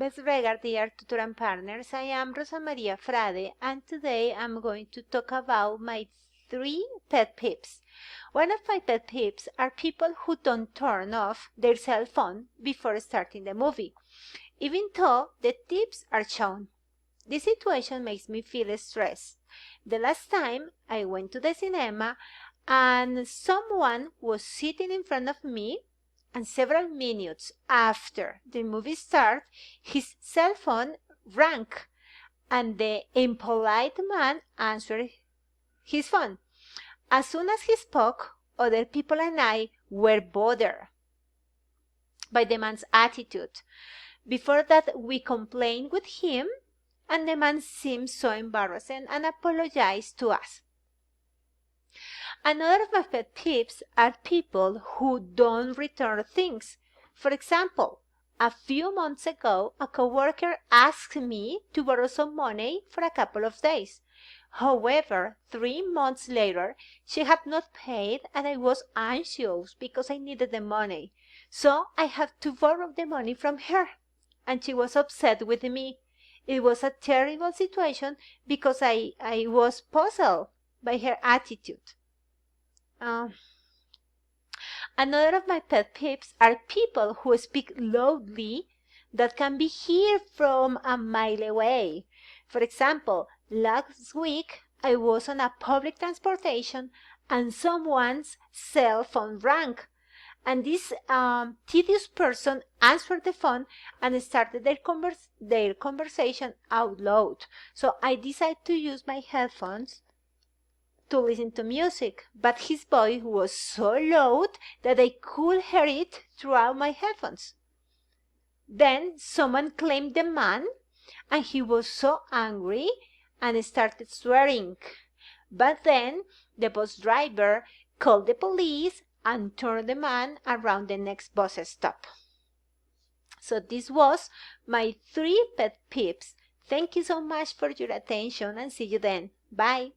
best regards, dear tutor and partners. I am Rosa Maria Frade, and today I'm going to talk about my 3 pet peeves. One of my pet peeves are people who don't turn off their cell phone before starting the movie, even though the tips are shown. This situation makes me feel stressed. The last time I went to the cinema and someone was sitting in front of me, and several minutes after the movie started, his cell phone rang, and the impolite man answered his phone. As soon as he spoke, other people and I were bothered by the man's attitude. Before that, we complained with him, and the man seemed so embarrassed and apologized to us. Another of my pet peeves are people who don't return things. For example, a few months ago, a coworker asked me to borrow some money for a couple of days. However, 3 months later, she had not paid, and I was anxious because I needed the money. So I had to borrow the money from her, and she was upset with me. It was a terrible situation because I was puzzled by her attitude. Another of my pet peeves are people who speak loudly that can be heard from a mile away. For example, last week I was on a public transportation and someone's cell phone rang. And this tedious person answered the phone and started their conversation out loud. So I decided to use my headphones to listen to music, but his voice was so loud that I could hear it throughout my headphones. Then someone claimed the man, and he was so angry and started swearing. But then the bus driver called the police and turned the man around the next bus stop. So this was my 3 pet peeves. Thank you so much for your attention, and see you then. Bye.